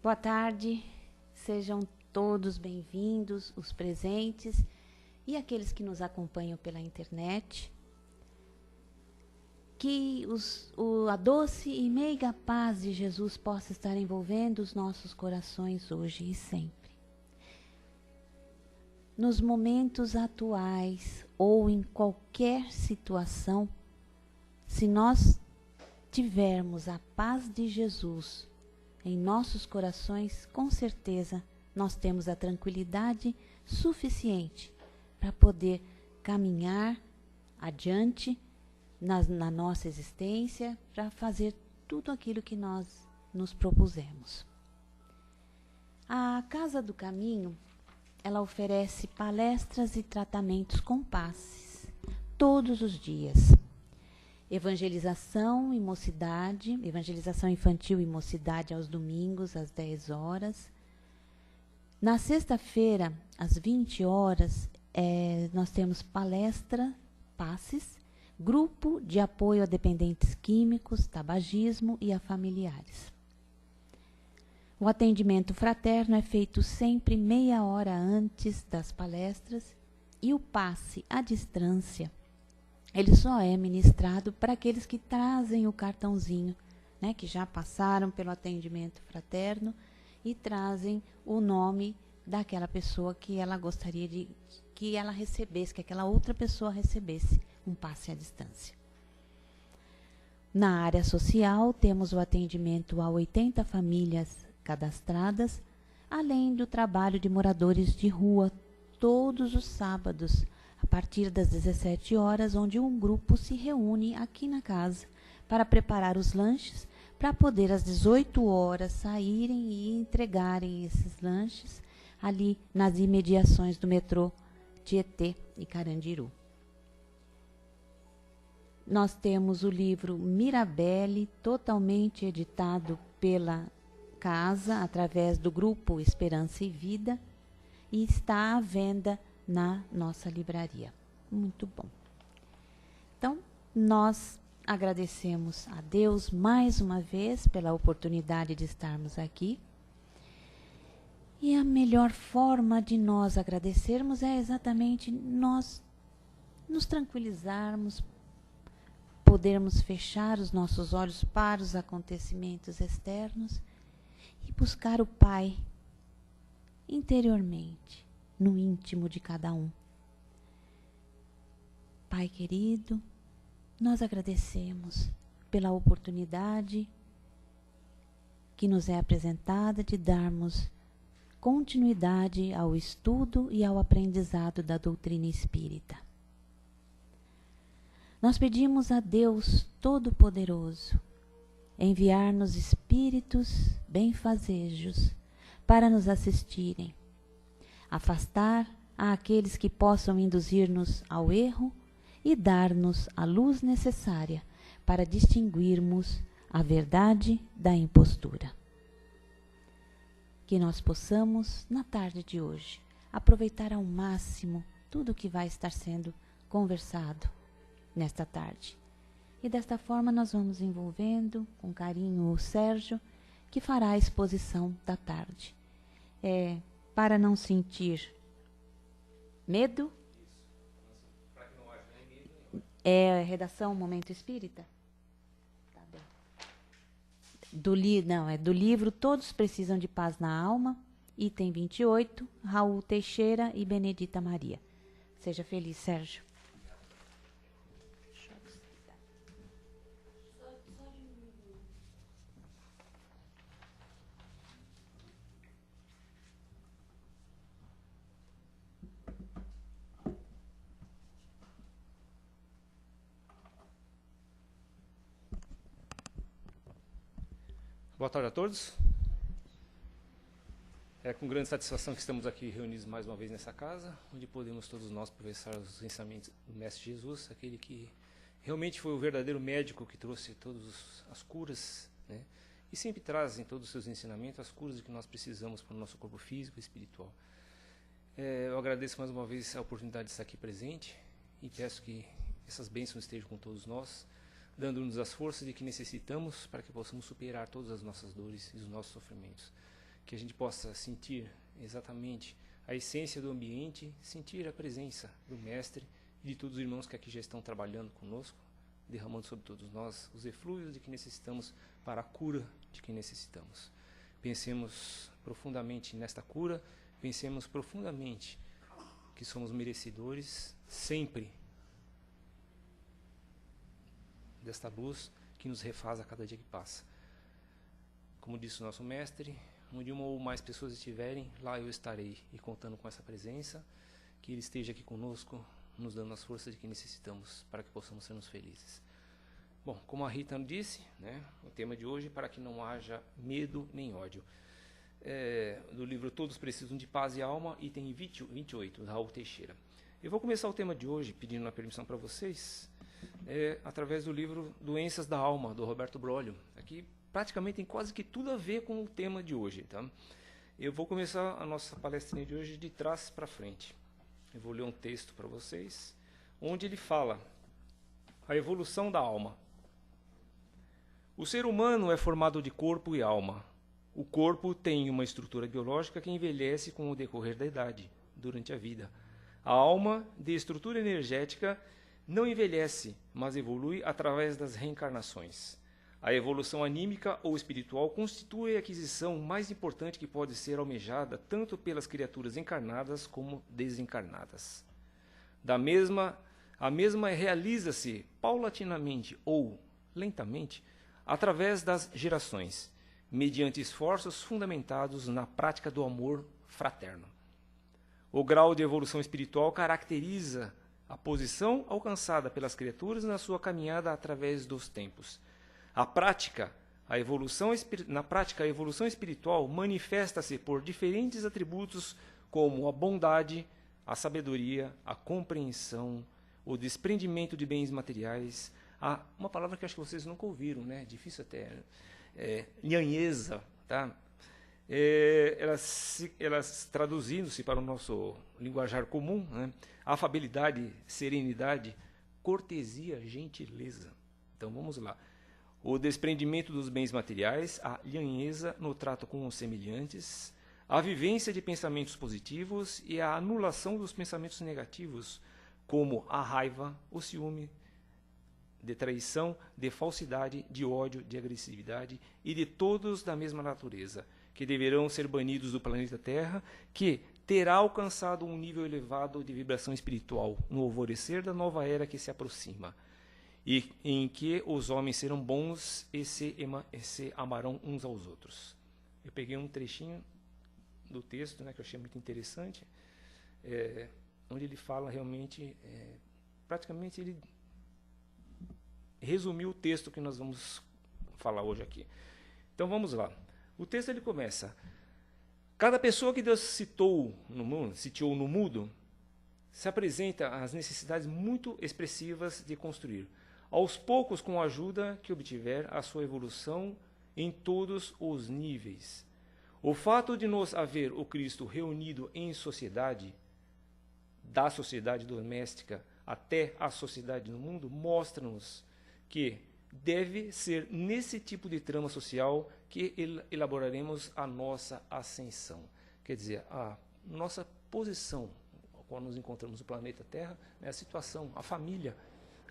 Boa tarde, sejam todos bem-vindos, os presentes e aqueles que nos acompanham pela internet. Que a doce e meiga paz de Jesus possa estar envolvendo os nossos corações hoje e sempre. Nos momentos atuais ou em qualquer situação, se nós tivermos a paz de Jesus em nossos corações, com certeza nós temos a tranquilidade suficiente para poder caminhar adiante na nossa existência, para fazer tudo aquilo que nós nos propusemos. A Casa do Caminho, ela oferece palestras e tratamentos com passes, todos os dias. Evangelização e mocidade, evangelização infantil e mocidade aos domingos, às 10 horas. Na sexta-feira, às 20 horas, nós temos palestra, passes, grupo de apoio a dependentes químicos, tabagismo e a familiares. O atendimento fraterno é feito sempre meia hora antes das palestras e o passe à distância, ele só é ministrado para aqueles que trazem o cartãozinho, né, que já passaram pelo atendimento fraterno e trazem o nome daquela pessoa que ela gostaria de que ela recebesse, que aquela outra pessoa recebesse um passe à distância. Na área social, temos o atendimento a 80 famílias cadastradas, além do trabalho de moradores de rua, todos os sábados, a partir das 17 horas, onde um grupo se reúne aqui na casa para preparar os lanches, para poder às 18 horas saírem e entregarem esses lanches ali nas imediações do metrô Tietê e Carandiru. Nós temos o livro Mirabelle, totalmente editado pela casa, através do grupo Esperança e Vida, e está à venda na nossa livraria. Muito bom. Então, nós agradecemos a Deus mais uma vez pela oportunidade de estarmos aqui. E a melhor forma de nós agradecermos é exatamente nós nos tranquilizarmos, podermos fechar os nossos olhos para os acontecimentos externos e buscar o Pai interiormente, no íntimo de cada um. Pai querido, nós agradecemos pela oportunidade que nos é apresentada de darmos continuidade ao estudo e ao aprendizado da doutrina espírita. Nós pedimos a Deus Todo-Poderoso enviar-nos espíritos benfazejos para nos assistirem, afastar àqueles que possam induzir-nos ao erro e dar-nos a luz necessária para distinguirmos a verdade da impostura. Que nós possamos, na tarde de hoje, aproveitar ao máximo tudo o que vai estar sendo conversado nesta tarde. E desta forma nós vamos envolvendo com carinho o Sérgio, que fará a exposição da tarde. Para não sentir medo, é redação Momento Espírita? Tá bem. Do livro Todos Precisam de Paz na Alma, item 28, Raul Teixeira e Benedita Maria. Seja feliz, Sérgio. Boa tarde a todos. É com grande satisfação que estamos aqui reunidos mais uma vez nessa casa, onde podemos todos nós professar os ensinamentos do Mestre Jesus, aquele que realmente foi o verdadeiro médico que trouxe todas as curas, né? E sempre traz em todos os seus ensinamentos as curas que nós precisamos para o nosso corpo físico e espiritual. Eu agradeço mais uma vez a oportunidade de estar aqui presente e peço que essas bênçãos estejam com todos nós, dando-nos as forças de que necessitamos para que possamos superar todas as nossas dores e os nossos sofrimentos. que a gente possa sentir exatamente a essência do ambiente, sentir a presença do Mestre e de todos os irmãos que aqui já estão trabalhando conosco, derramando sobre todos nós os eflúvios de que necessitamos para a cura de que necessitamos. Pensemos profundamente nesta cura, pensemos profundamente que somos merecedores sempre desta luz que nos refaz a cada dia que passa. Como disse o nosso Mestre, onde uma ou mais pessoas estiverem, lá eu estarei, e contando com essa presença, que Ele esteja aqui conosco, nos dando as forças de que necessitamos para que possamos sermos felizes. Bom, como a Rita disse, né, o tema de hoje, para que não haja medo nem ódio. Do livro Todos Precisam de Paz e Alma, item 28, Raul Teixeira. Eu vou começar o tema de hoje, pedindo a permissão para vocês, através do livro Doenças da Alma, do Roberto Brolio. Aqui praticamente tem quase que tudo a ver com o tema de hoje. Tá? Eu vou começar a nossa palestrinha de hoje de trás para frente. Eu vou ler um texto para vocês, onde ele fala a evolução da alma. O ser humano é formado de corpo e alma. O corpo tem uma estrutura biológica que envelhece com o decorrer da idade, durante a vida. A alma, de estrutura energética, não envelhece, mas evolui através das reencarnações. A evolução anímica ou espiritual constitui a aquisição mais importante que pode ser almejada tanto pelas criaturas encarnadas como desencarnadas. A mesma realiza-se paulatinamente ou lentamente através das gerações, mediante esforços fundamentados na prática do amor fraterno. O grau de evolução espiritual caracteriza a posição alcançada pelas criaturas na sua caminhada através dos tempos. Na prática, a evolução espiritual manifesta-se por diferentes atributos como a bondade, a sabedoria, a compreensão, o desprendimento de bens materiais, uma palavra que acho que vocês nunca ouviram, né? Difícil até, lhanheza, tá? Elas traduzindo-se para o nosso linguajar comum, né? Afabilidade, serenidade, cortesia, gentileza. Então vamos lá. O desprendimento dos bens materiais, a lhanheza no trato com os semelhantes, a vivência de pensamentos positivos e a anulação dos pensamentos negativos, como a raiva, o ciúme, de traição, de falsidade, de ódio, de agressividade e de todos da mesma natureza, que deverão ser banidos do planeta Terra, que terá alcançado um nível elevado de vibração espiritual no alvorecer da nova era que se aproxima, e em que os homens serão bons e se amarão uns aos outros. Eu peguei um trechinho do texto, né, que eu achei muito interessante, onde ele fala realmente, praticamente ele resumiu o texto que nós vamos falar hoje aqui. Então vamos lá. O texto ele começa: cada pessoa que Deus sitiou no mundo, se apresenta às necessidades muito expressivas de construir, aos poucos, com a ajuda que obtiver, a sua evolução em todos os níveis. O fato de nos haver o Cristo reunido em sociedade, da sociedade doméstica até a sociedade no mundo, mostra-nos que deve ser nesse tipo de trama social que elaboraremos a nossa ascensão. Quer dizer, a nossa posição, quando nos encontramos no planeta Terra, a situação, a família,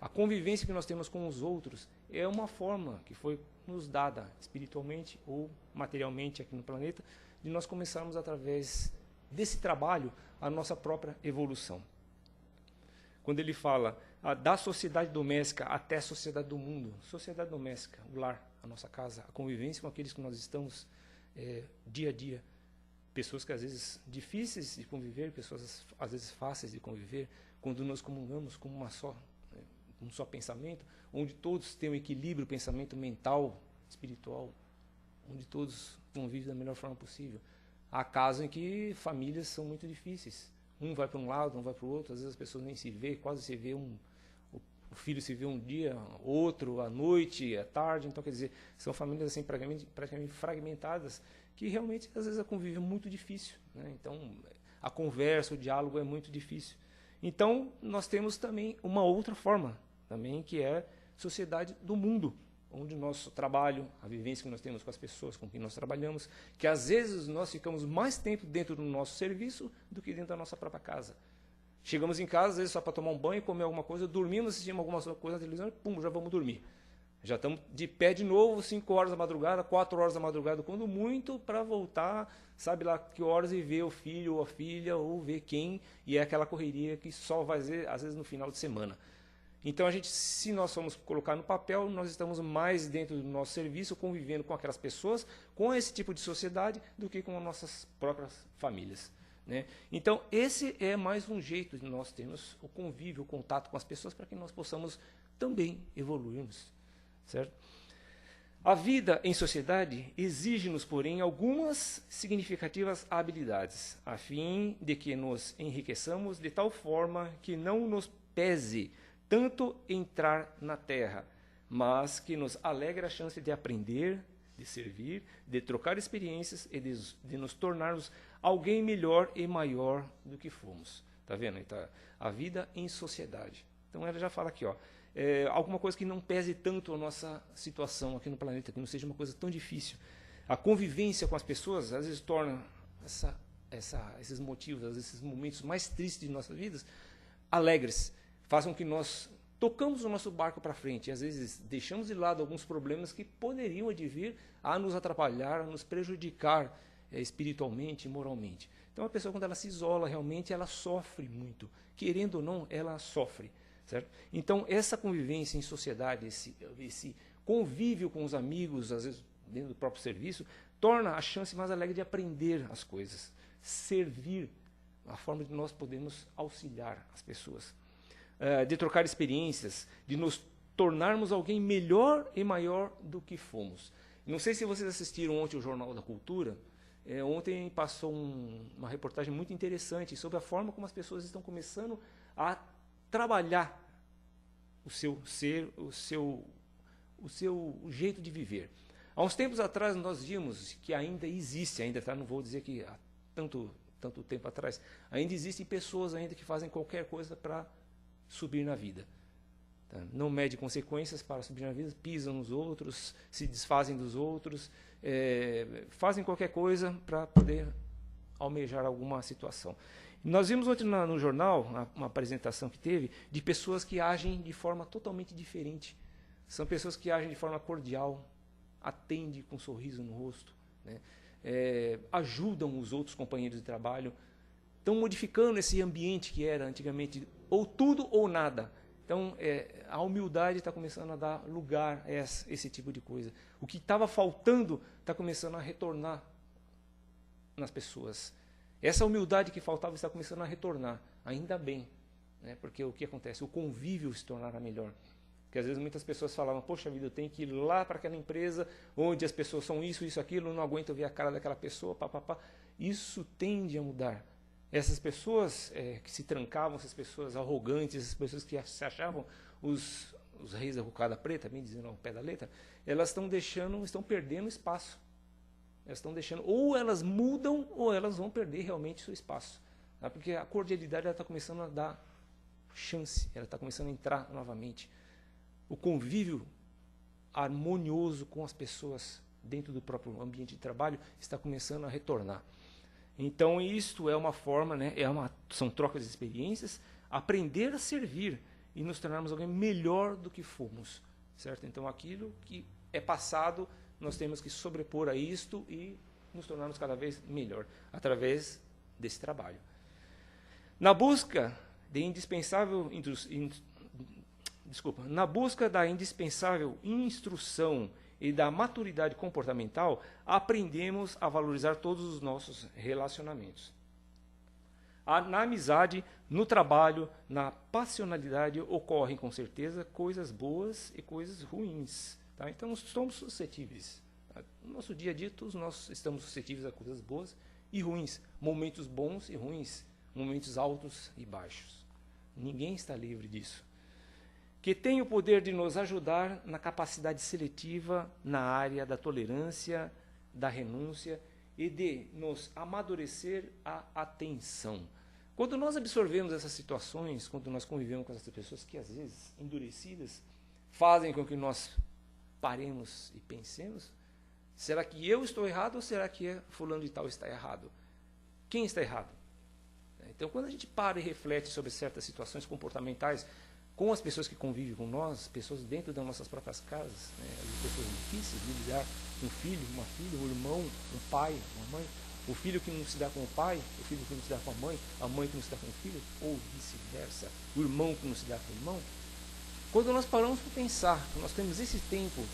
a convivência que nós temos com os outros, é uma forma que foi nos dada espiritualmente ou materialmente aqui no planeta, de nós começarmos através desse trabalho a nossa própria evolução. Quando ele fala da sociedade doméstica até a sociedade do mundo, sociedade doméstica, o lar, a nossa casa, a convivência com aqueles que nós estamos dia a dia, pessoas que às vezes difíceis de conviver, pessoas às vezes fáceis de conviver, quando nós comungamos como um só pensamento, onde todos têm um equilíbrio, pensamento mental, espiritual, onde todos convivem da melhor forma possível. Há casos em que famílias são muito difíceis. Um vai para um lado, um vai para o outro, às vezes as pessoas nem se vê, quase se vê o filho se vê um dia, outro à noite, à tarde. Então, quer dizer, são famílias assim praticamente fragmentadas, que realmente às vezes a convívio é muito difícil, né? Então, a conversa, o diálogo é muito difícil. Então, nós temos também uma outra forma, também, que é a sociedade do mundo, onde o nosso trabalho, a vivência que nós temos com as pessoas com quem nós trabalhamos, que às vezes nós ficamos mais tempo dentro do nosso serviço do que dentro da nossa própria casa. Chegamos em casa, às vezes só para tomar um banho, comer alguma coisa, dormimos, assistimos alguma coisa na televisão, pum, já vamos dormir. Já estamos de pé de novo, 5 horas da madrugada, 4 horas da madrugada, quando muito, para voltar, sabe lá que horas, e ver o filho ou a filha, ou ver quem, e é aquela correria que só vai ser, às vezes, no final de semana. Então, se nós formos colocar no papel, nós estamos mais dentro do nosso serviço, convivendo com aquelas pessoas, com esse tipo de sociedade, do que com as nossas próprias famílias. Né? Então, esse é mais um jeito de nós termos o convívio, o contato com as pessoas, para que nós possamos também evoluirmos. Certo? A vida em sociedade exige-nos, porém, algumas significativas habilidades, a fim de que nos enriqueçamos de tal forma que não nos pese tanto entrar na terra, mas que nos alegre a chance de aprender, de servir, de trocar experiências e de nos tornarmos alguém melhor e maior do que fomos. Tá vendo? Então, a vida em sociedade. Então ela já fala aqui, ó, alguma coisa que não pese tanto a nossa situação aqui no planeta, que não seja uma coisa tão difícil. A convivência com as pessoas às vezes torna esses motivos, às vezes, esses momentos mais tristes de nossas vidas alegres, façam que nós tocamos o nosso barco para frente. E às vezes deixamos de lado alguns problemas que poderiam advir a nos atrapalhar, a nos prejudicar espiritualmente e moralmente. Então a pessoa, quando ela se isola, realmente ela sofre muito. Querendo ou não, ela sofre. Certo? Então essa convivência em sociedade, esse convívio com os amigos, às vezes dentro do próprio serviço, torna a chance mais alegre de aprender as coisas, servir, a forma de nós podemos auxiliar as pessoas. De trocar experiências, de nos tornarmos alguém melhor e maior do que fomos. Não sei se vocês assistiram ontem o Jornal da Cultura. Ontem passou uma reportagem muito interessante sobre a forma como as pessoas estão começando a trabalhar o seu ser, o seu jeito de viver. Há uns tempos atrás nós vimos que ainda existe, não vou dizer que há tanto tempo atrás, ainda existem pessoas ainda que fazem qualquer coisa para subir na vida. Tá? Não mede consequências para subir na vida, pisam nos outros, se desfazem dos outros, fazem qualquer coisa para poder almejar alguma situação. Nós vimos ontem no jornal, uma apresentação que teve, de pessoas que agem de forma totalmente diferente. São pessoas que agem de forma cordial, atendem com um sorriso no rosto, né? Ajudam os outros companheiros de trabalho, estão modificando esse ambiente que era antigamente ou tudo ou nada. Então, a humildade está começando a dar lugar a esse tipo de coisa. O que estava faltando está começando a retornar nas pessoas. Essa humildade que faltava está começando a retornar, ainda bem, né? Porque o que acontece? O convívio se tornará melhor. Porque às vezes muitas pessoas falavam, poxa vida, eu tenho que ir lá para aquela empresa onde as pessoas são isso, aquilo, não aguento ver a cara daquela pessoa, papapá. Isso tende a mudar. Essas pessoas que se trancavam, essas pessoas arrogantes, essas pessoas que se achavam os reis da cocada preta, bem dizendo ao pé da letra, elas estão perdendo espaço. Elas estão deixando, ou elas mudam, ou elas vão perder realmente seu espaço. Tá? Porque a cordialidade está começando a dar chance, ela está começando a entrar novamente. O convívio harmonioso com as pessoas dentro do próprio ambiente de trabalho está começando a retornar. Então, isto é uma forma, né, são trocas de experiências, aprender a servir e nos tornarmos alguém melhor do que fomos. Certo? Então, aquilo que é passado, nós temos que sobrepor a isto e nos tornarmos cada vez melhor, através desse trabalho. Na busca da indispensável instrução e da maturidade comportamental, aprendemos a valorizar todos os nossos relacionamentos. Na amizade, no trabalho, na passionalidade, ocorrem com certeza coisas boas e coisas ruins. Tá? Então, somos suscetíveis. Tá? No nosso dia a dia, todos nós estamos suscetíveis a coisas boas e ruins, momentos bons e ruins, momentos altos e baixos. Ninguém está livre disso. Que tem o poder de nos ajudar na capacidade seletiva, na área da tolerância, da renúncia e de nos amadurecer a atenção. Quando nós absorvemos essas situações, quando nós convivemos com essas pessoas que às vezes endurecidas, fazem com que nós paremos e pensemos, será que eu estou errado ou será que fulano de tal está errado? Quem está errado? Então, quando a gente para e reflete sobre certas situações comportamentais com as pessoas que convivem com nós, pessoas dentro das nossas próprias casas, pessoas difíceis de lidar, um filho, uma filha, um irmão, um pai, uma mãe, o filho que não se dá com o pai, o filho que não se dá com a mãe que não se dá com o filho, ou vice-versa, o irmão que não se dá com o irmão. Quando nós paramos para pensar, quando nós temos esse tempo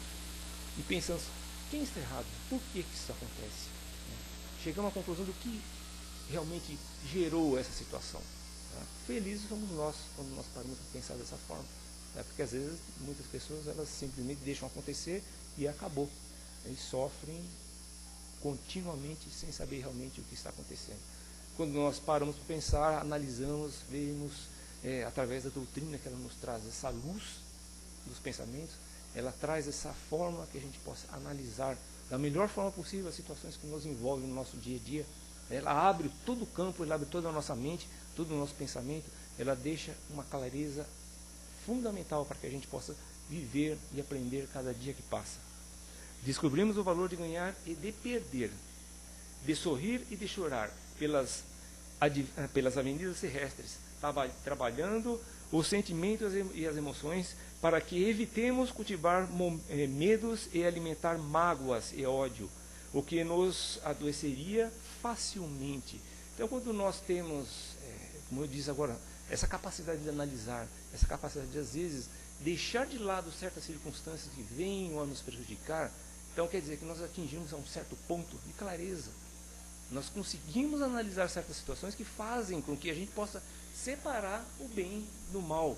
e pensamos, quem está errado? Por que isso acontece? Chegamos à conclusão do que realmente gerou essa situação. Felizes somos nós quando nós paramos para pensar dessa forma. Porque às vezes muitas pessoas elas simplesmente deixam acontecer e acabou. E sofrem continuamente sem saber realmente o que está acontecendo. Quando nós paramos para pensar, analisamos, vemos através da doutrina que ela nos traz essa luz dos pensamentos, ela traz essa forma que a gente possa analisar da melhor forma possível as situações que nos envolvem no nosso dia a dia. Ela abre todo o campo, ela abre toda a nossa mente, todo o nosso pensamento, ela deixa uma clareza fundamental para que a gente possa viver e aprender cada dia que passa. Descobrimos o valor de ganhar e de perder, de sorrir e de chorar pelas avenidas terrestres, trabalhando os sentimentos e as emoções para que evitemos cultivar medos e alimentar mágoas e ódio, o que nos adoeceria facilmente. Então, quando nós temos, como eu disse agora, essa capacidade de analisar, essa capacidade de, às vezes, deixar de lado certas circunstâncias que venham a nos prejudicar, então quer dizer que nós atingimos a um certo ponto de clareza. Nós conseguimos analisar certas situações que fazem com que a gente possa separar o bem do mal,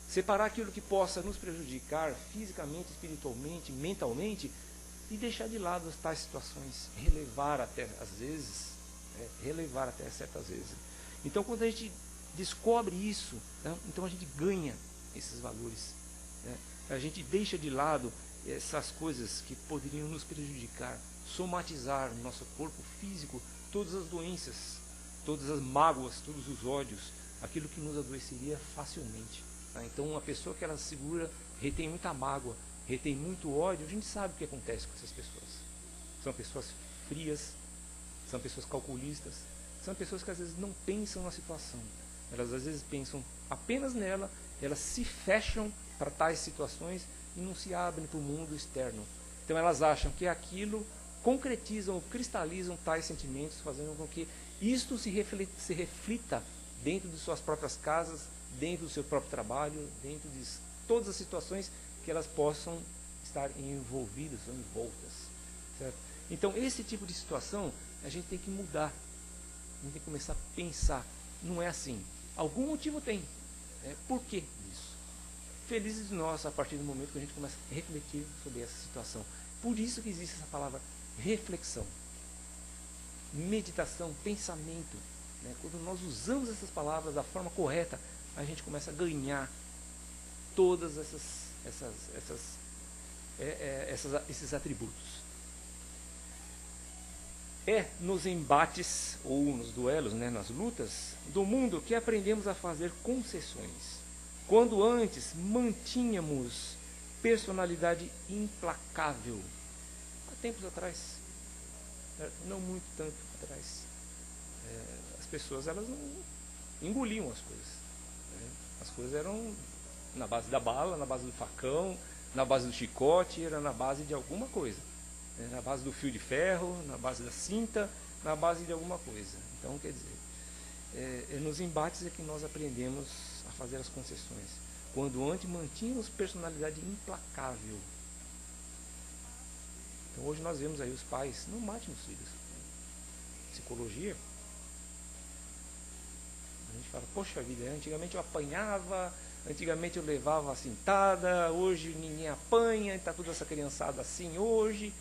separar aquilo que possa nos prejudicar fisicamente, espiritualmente, mentalmente, e deixar de lado tais situações, relevar até certas vezes. Então, quando a gente descobre isso, então a gente ganha esses valores. A gente deixa de lado essas coisas que poderiam nos prejudicar, somatizar no nosso corpo físico todas as doenças, todas as mágoas, todos os ódios, aquilo que nos adoeceria facilmente. Então, uma pessoa que ela segura, retém muita mágoa, retém muito ódio, a gente sabe o que acontece com essas pessoas. São pessoas frias, são pessoas calculistas, são pessoas que às vezes não pensam na situação. Elas às vezes pensam apenas nela, elas se fecham para tais situações e não se abrem para o mundo externo. Então elas acham que aquilo concretizam ou cristalizam tais sentimentos, fazendo com que isto se reflita dentro de suas próprias casas, dentro do seu próprio trabalho, dentro de todas as situações que elas possam estar envolvidas ou envoltas. Certo? Então, esse tipo de situação, a gente tem que mudar. A gente tem que começar a pensar. Não é assim. Algum motivo tem. Por que isso? Felizes de nós, a partir do momento que a gente começa a refletir sobre essa situação. Por isso que existe essa palavra reflexão, meditação, pensamento. Quando nós usamos essas palavras da forma correta, a gente começa a ganhar todas esses atributos. É nos embates ou nos duelos, nas lutas do mundo que aprendemos a fazer concessões. Quando antes mantínhamos personalidade implacável. Há tempos atrás, não muito tempo atrás, as pessoas elas não engoliam as coisas. As coisas eram na base da bala, na base do facão, na base do chicote, era na base de alguma coisa. Na base do fio de ferro, na base da cinta, na base de alguma coisa. Então, quer dizer, nos embates é que nós aprendemos a fazer as concessões. Quando antes mantínhamos personalidade implacável. Então, hoje nós vemos aí os pais, não matem os filhos. Psicologia, a gente fala, poxa vida, antigamente eu apanhava, antigamente eu levava a cintada, hoje ninguém apanha, está toda essa criançada assim hoje.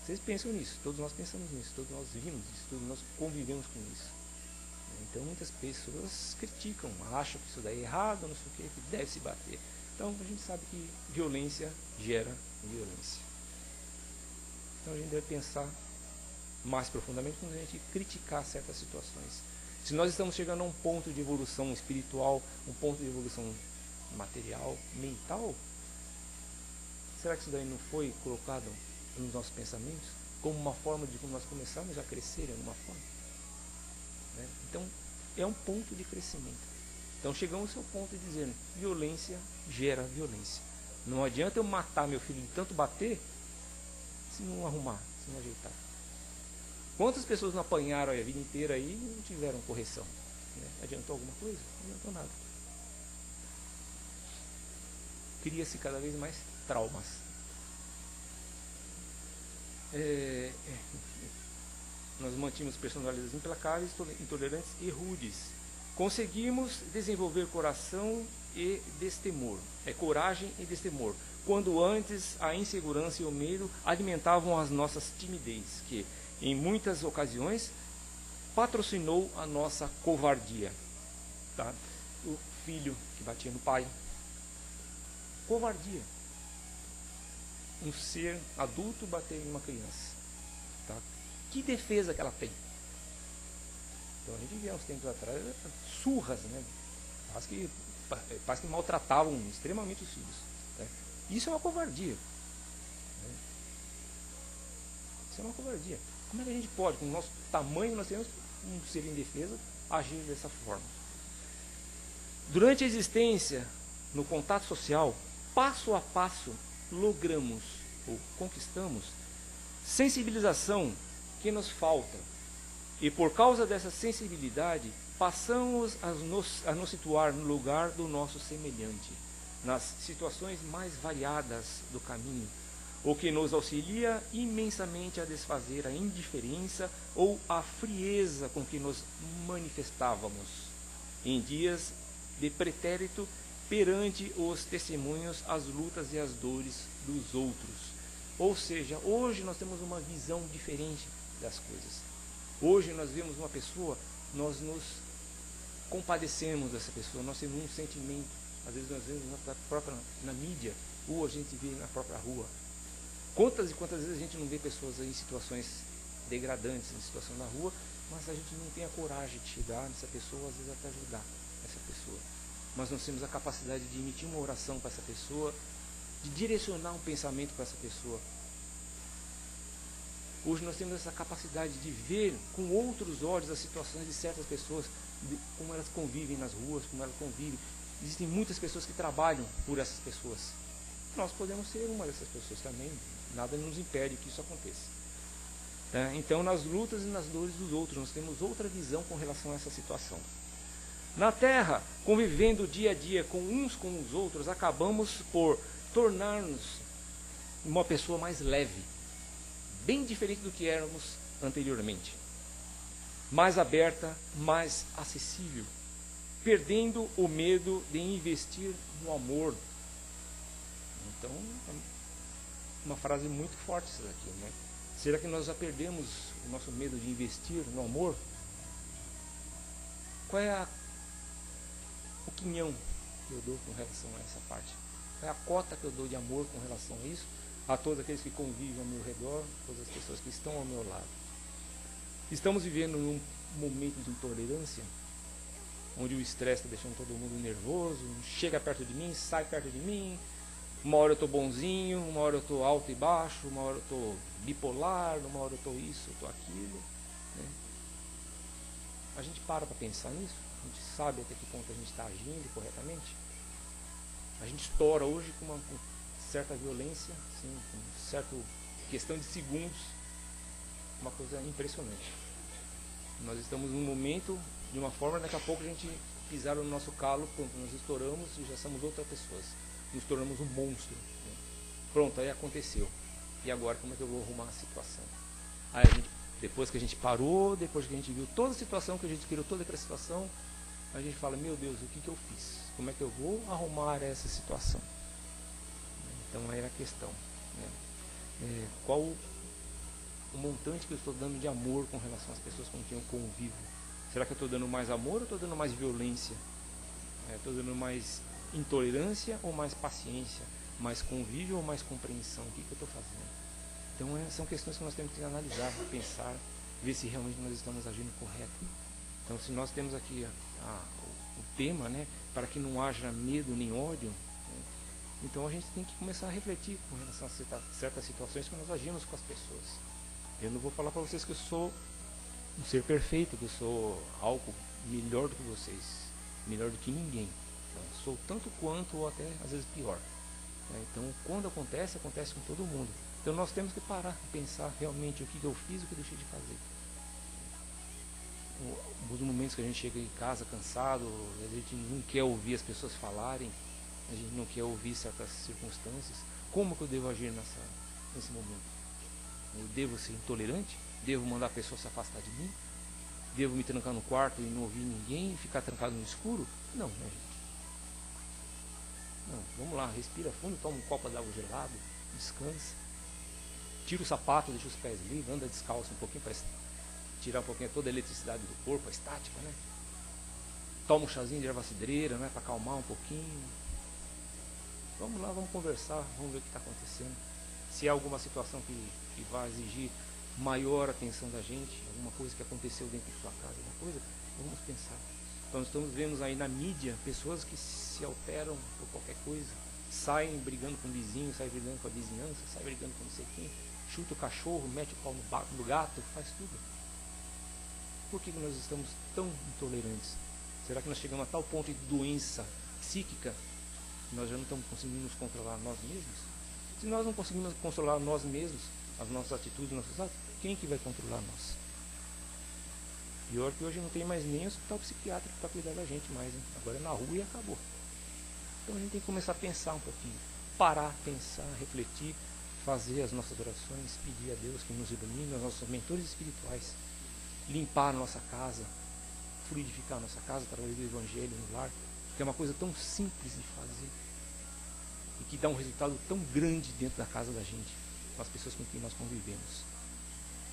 Vocês pensam nisso, todos nós pensamos nisso, todos nós vimos isso, todos nós convivemos com isso. Então muitas pessoas criticam, acham que isso daí é errado, não sei o que deve se bater. Então a gente sabe que violência gera violência. Então a gente deve pensar mais profundamente quando a gente criticar certas situações. Se nós estamos chegando a um ponto de evolução espiritual, um ponto de evolução material, mental, Será que isso daí não foi colocado nos nossos pensamentos como uma forma de nós começarmos a crescer de alguma forma? Né? Então, é um ponto de crescimento. Então, chegamos ao ponto de dizer, violência gera violência. Não adianta eu matar meu filho de tanto bater, se não arrumar, se não ajeitar. Quantas pessoas não apanharam a vida inteira aí e não tiveram correção? Né? Adiantou alguma coisa? Não adiantou nada. Cria-se cada vez mais traumas. Nós mantínhamos personalidades implacáveis, intolerantes e rudes. Conseguimos desenvolver coração e destemor. Coragem e destemor. Quando antes a insegurança e o medo alimentavam as nossas timidez, que em muitas ocasiões patrocinou a nossa covardia. Tá? O filho que batia no pai. Covardia. Um ser adulto bater em uma criança. Tá? Que defesa que ela tem? Então a gente via uns tempos atrás surras, né? Parece que maltratavam extremamente os filhos. Né? Isso é uma covardia. Né? Isso é uma covardia. Como é que a gente pode, com o nosso tamanho, nós temos um ser indefeso, agir dessa forma? Durante a existência, no contato social, passo a passo, logramos ou conquistamos sensibilização que nos falta. E por causa dessa sensibilidade, passamos a nos situar no lugar do nosso semelhante, nas situações mais variadas do caminho, o que nos auxilia imensamente a desfazer a indiferença ou a frieza com que nos manifestávamos em dias de pretérito perante os testemunhos, as lutas e as dores dos outros. Ou seja, hoje nós temos uma visão diferente das coisas. Hoje nós vemos uma pessoa, nós nos compadecemos dessa pessoa, nós temos um sentimento. Às vezes nós vemos na mídia, ou a gente vê na própria rua. Quantas e quantas vezes a gente não vê pessoas em situações degradantes, em situação na rua, mas a gente não tem a coragem de chegar nessa pessoa, às vezes até ajudar essa pessoa. Mas nós temos a capacidade de emitir uma oração para essa pessoa, de direcionar um pensamento para essa pessoa. Hoje nós temos essa capacidade de ver com outros olhos as situações de certas pessoas, como elas convivem nas ruas, como elas convivem. Existem muitas pessoas que trabalham por essas pessoas. Nós podemos ser uma dessas pessoas também. Nada nos impede que isso aconteça. Tá? Então, nas lutas e nas dores dos outros, nós temos outra visão com relação a essa situação. Na Terra, convivendo dia a dia com uns com os outros, acabamos por tornar-nos uma pessoa mais leve, bem diferente do que éramos anteriormente, mais aberta, mais acessível, perdendo o medo de investir no amor. Então, uma frase muito forte essa daqui, né? Será que nós já perdemos o nosso medo de investir no amor? Qual é a opinião que eu dou com relação a essa parte? Qual é a cota que eu dou de amor com relação a isso? A todos aqueles que convivem ao meu redor, todas as pessoas que estão ao meu lado. Estamos vivendo num momento de intolerância, onde o estresse está deixando todo mundo nervoso, chega perto de mim, sai perto de mim. Uma hora eu estou bonzinho, uma hora eu estou alto e baixo, uma hora eu estou bipolar, uma hora eu estou isso, eu estou aquilo. Né? A gente para pensar nisso, a gente sabe até que ponto a gente está agindo corretamente. A gente estoura hoje com certa violência, assim, com certa questão de segundos, uma coisa impressionante. Nós estamos num momento, de uma forma, daqui a pouco a gente pisar no nosso calo, pronto, nós estouramos e já somos outras pessoas. Nos tornamos um monstro. Né? Pronto, aí aconteceu. E agora como é que eu vou arrumar a situação? Aí a gente, depois que a gente parou, depois que a gente viu toda a situação, que a gente criou toda aquela situação, a gente fala, meu Deus, o que eu fiz? Como é que eu vou arrumar essa situação? Então aí é a questão. Né? Qual o montante que eu estou dando de amor com relação às pessoas com quem eu convivo? Será que eu estou dando mais amor ou estou dando mais violência? Estou dando mais intolerância ou mais paciência? Mais convívio ou mais compreensão? O que eu estou fazendo? Então são questões que nós temos que analisar, pensar, ver se realmente nós estamos agindo correto. Então se nós temos aqui o tema, né, para que não haja medo nem ódio, né, Então a gente tem que começar a refletir com relação a certas situações que nós agimos com as pessoas. Eu não vou falar para vocês que eu sou um ser perfeito, que eu sou algo melhor do que vocês, melhor do que ninguém. Eu sou tanto quanto ou até às vezes pior. Então quando acontece, acontece com todo mundo. Então nós temos que parar e pensar realmente o que eu fiz e o que eu deixei de fazer. Os momentos que a gente chega em casa cansado, a gente não quer ouvir as pessoas falarem, a gente não quer ouvir certas circunstâncias. Como que eu devo agir nesse momento? Eu devo ser intolerante? Devo mandar a pessoa se afastar de mim? Devo me trancar no quarto e não ouvir ninguém e ficar trancado no escuro? Não, né, gente? Não, vamos lá, respira fundo, toma um copo d'água gelado, descansa. Tira o sapato, deixa os pés livres, anda descalço um pouquinho para tirar um pouquinho toda a eletricidade do corpo, a estática, né? Toma um chazinho de erva cidreira, né, para acalmar um pouquinho. Vamos lá, vamos conversar, vamos ver o que está acontecendo. Se há alguma situação que vai exigir maior atenção da gente, alguma coisa que aconteceu dentro de sua casa, alguma coisa, vamos pensar. Então estamos vendo aí na mídia pessoas que se alteram por qualquer coisa, saem brigando com o vizinho, saem brigando com a vizinhança, saem brigando com não sei quem, chuta o cachorro, mete o pau no gato, faz tudo. Por que nós estamos tão intolerantes? Será que nós chegamos a tal ponto de doença psíquica que nós já não estamos conseguindo nos controlar nós mesmos? Se nós não conseguimos controlar nós mesmos, as nossas atitudes, nossos atos, quem que vai controlar nós? Pior que hoje não tem mais nem hospital psiquiátrico para cuidar da gente mais, hein? Agora é na rua e acabou. Então a gente tem que começar a pensar um pouquinho, parar, pensar, refletir, fazer as nossas orações, pedir a Deus que nos ilumine, os nossos mentores espirituais, limpar a nossa casa, fluidificar a nossa casa através do Evangelho no lar, que é uma coisa tão simples de fazer e que dá um resultado tão grande dentro da casa da gente, com as pessoas com quem nós convivemos.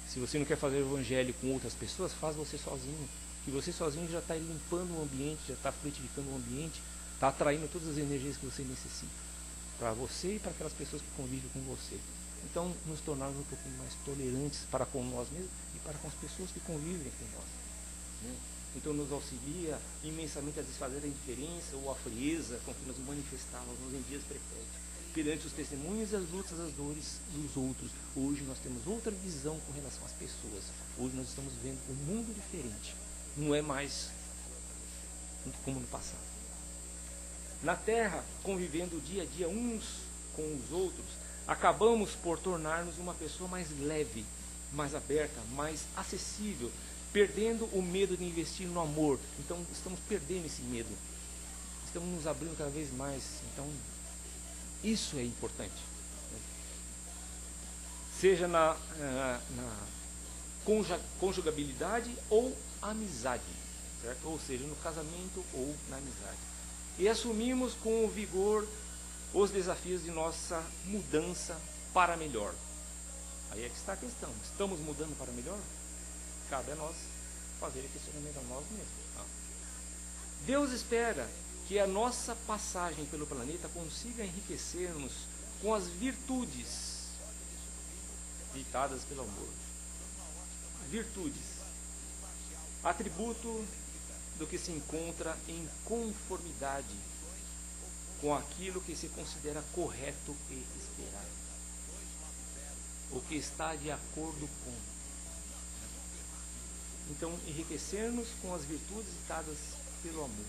Se você não quer fazer o Evangelho com outras pessoas, faz você sozinho, que você sozinho já está limpando o ambiente, já está fluidificando o ambiente, está atraindo todas as energias que você necessita, para você e para aquelas pessoas que convivem com você. Então, nos tornarmos um pouquinho mais tolerantes para com nós mesmos e para com as pessoas que convivem com nós, né? Então, nos auxilia imensamente a desfazer a indiferença ou a frieza com que nos manifestávamos em dias pretéritos, perante os testemunhos e as lutas, as dores dos outros. Hoje nós temos outra visão com relação às pessoas. Hoje nós estamos vendo um mundo diferente. Não é mais como no passado. Na Terra, convivendo dia a dia uns com os outros, acabamos por tornar-nos uma pessoa mais leve, mais aberta, mais acessível, perdendo o medo de investir no amor. Então estamos perdendo esse medo, estamos nos abrindo cada vez mais. Então isso é importante, né? Seja na conjugabilidade ou amizade, certo? Ou seja, no casamento ou na amizade. E assumimos com vigor os desafios de nossa mudança para melhor. Aí é que está a questão. Estamos mudando para melhor? Cabe a nós fazer esse questionamento a nós mesmos. Deus espera que a nossa passagem pelo planeta consiga enriquecer-nos com as virtudes ditadas pelo amor. Virtudes, atributo do que se encontra em conformidade com aquilo que se considera correto e esperado, o que está de acordo com. Então, enriquecer-nos com as virtudes ditadas pelo amor,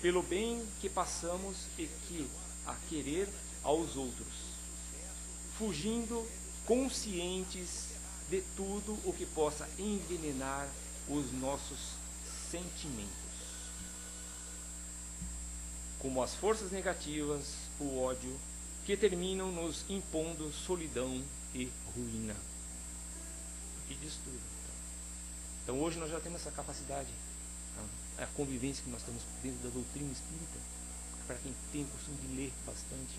pelo bem que passamos e que a querer aos outros, fugindo conscientes de tudo o que possa envenenar os nossos sentimentos, como as forças negativas, o ódio, que terminam nos impondo solidão e ruína. E diz tudo. Então hoje nós já temos essa capacidade, a convivência que nós temos dentro da doutrina espírita, para quem tem o costume de ler bastante,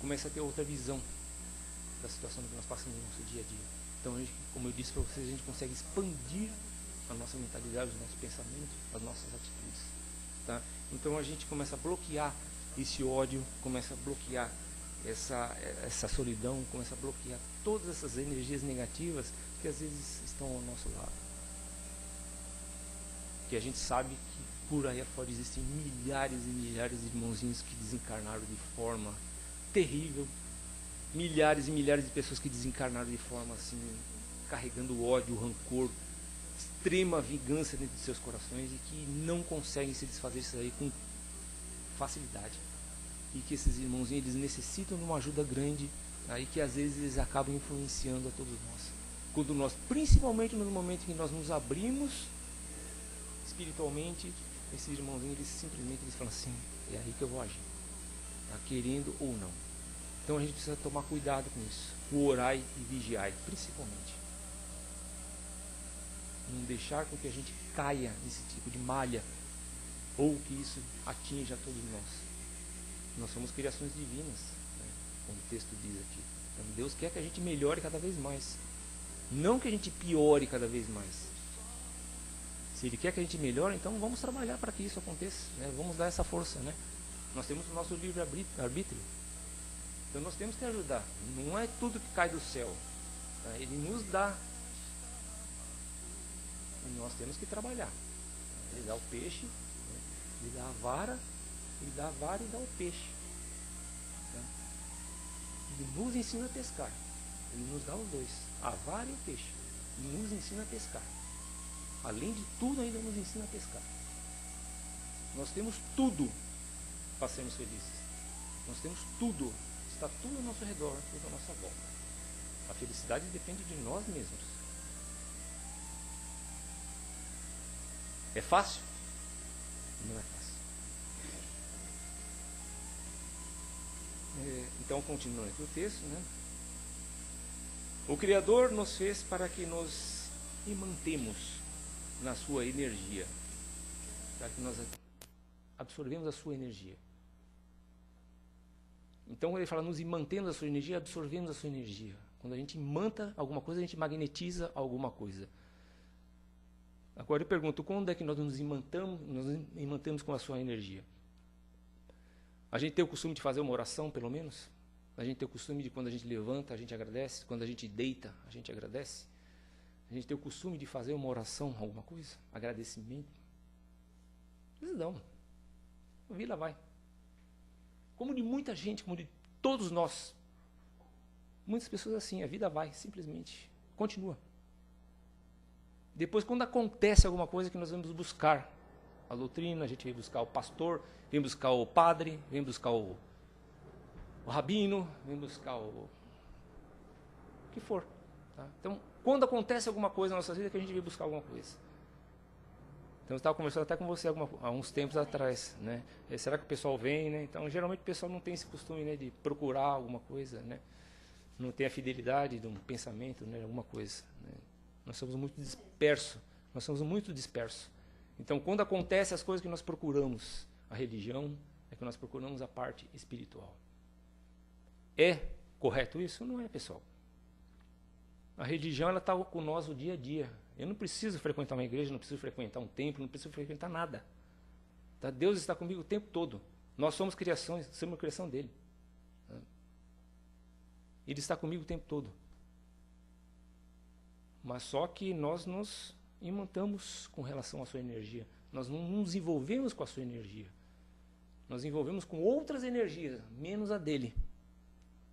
começa a ter outra visão da situação que nós passamos no nosso dia a dia. Então, como eu disse para vocês, a gente consegue expandir a nossa mentalidade, os nossos pensamentos, as nossas atitudes, tá? Então a gente começa a bloquear esse ódio, começa a bloquear essa solidão, começa a bloquear todas essas energias negativas que às vezes estão ao nosso lado, que a gente sabe que por aí afora existem milhares e milhares de irmãozinhos que desencarnaram de forma terrível, milhares e milhares de pessoas que desencarnaram de forma assim, carregando ódio, rancor, extrema vingança dentro de seus corações e que não conseguem se desfazer disso aí com facilidade. E que esses irmãozinhos, eles necessitam de uma ajuda grande, aí que às vezes eles acabam influenciando a todos nós. Quando nós, principalmente no momento em que nós nos abrimos espiritualmente, esses irmãozinhos, eles simplesmente falam assim, é aí que eu vou agir, tá? Querendo ou não. Então a gente precisa tomar cuidado com isso. O orai e vigiai, principalmente. Não deixar com que a gente caia nesse tipo de malha, ou que isso atinja a todos nós. Nós somos criações divinas, né? Como o texto diz aqui. Então Deus quer que a gente melhore cada vez mais, não que a gente piore cada vez mais. Se Ele quer que a gente melhore, então vamos trabalhar para que isso aconteça, né? Vamos dar essa força, né? Nós temos o nosso livre-arbítrio. Então nós temos que ajudar. Não é tudo que cai do céu, tá? Ele nos dá. E nós temos que trabalhar. Ele dá o peixe, né? Ele dá a vara, ele dá a vara e dá o peixe. Tá? Ele nos ensina a pescar. Ele nos dá os dois, a vara e o peixe. Ele nos ensina a pescar. Além de tudo, ainda nos ensina a pescar. Nós temos tudo para sermos felizes. Nós temos tudo. Está tudo ao nosso redor, tudo à nossa volta. A felicidade depende de nós mesmos. É fácil? Não é fácil. Então, continuando aqui o texto, né? O Criador nos fez para que nos imantemos na sua energia, para que nós absorvemos a sua energia. Então, ele fala, nos mantemos a sua energia, absorvemos a sua energia. Quando a gente imanta alguma coisa, a gente magnetiza alguma coisa. Agora eu pergunto, quando é que nós nos imantamos com a sua energia? A gente tem o costume de fazer uma oração, pelo menos? A gente tem o costume de, quando a gente levanta, a gente agradece? Quando a gente deita, a gente agradece? A gente tem o costume de fazer uma oração, alguma coisa? Agradecimento? Não. A vida vai. Como de muita gente, como de todos nós. Muitas pessoas assim, a vida vai, simplesmente. Continua. Depois, quando acontece alguma coisa que nós vamos buscar a doutrina, a gente vem buscar o pastor, vem buscar o padre, vem buscar o rabino, vem buscar o que for. Tá? Então, quando acontece alguma coisa na nossa vida, que a gente vem buscar alguma coisa. Então, eu estava conversando até com você há uns tempos atrás, né? Será que o pessoal vem, né? Então, geralmente o pessoal não tem esse costume, né, de procurar alguma coisa, né? Não tem a fidelidade de um pensamento, né, alguma coisa, né? Nós somos muito dispersos. Então, quando acontecem as coisas que nós procuramos, a religião, é que nós procuramos a parte espiritual. É correto isso? Não é, pessoal. A religião, ela está com nós o dia a dia. Eu não preciso frequentar uma igreja, não preciso frequentar um templo, não preciso frequentar nada. Tá? Deus está comigo o tempo todo. Nós somos uma criação dele. Ele está comigo o tempo todo. Mas só que nós nos imantamos com relação à sua energia. Nós não nos envolvemos com a sua energia. Nós envolvemos com outras energias, menos a dele.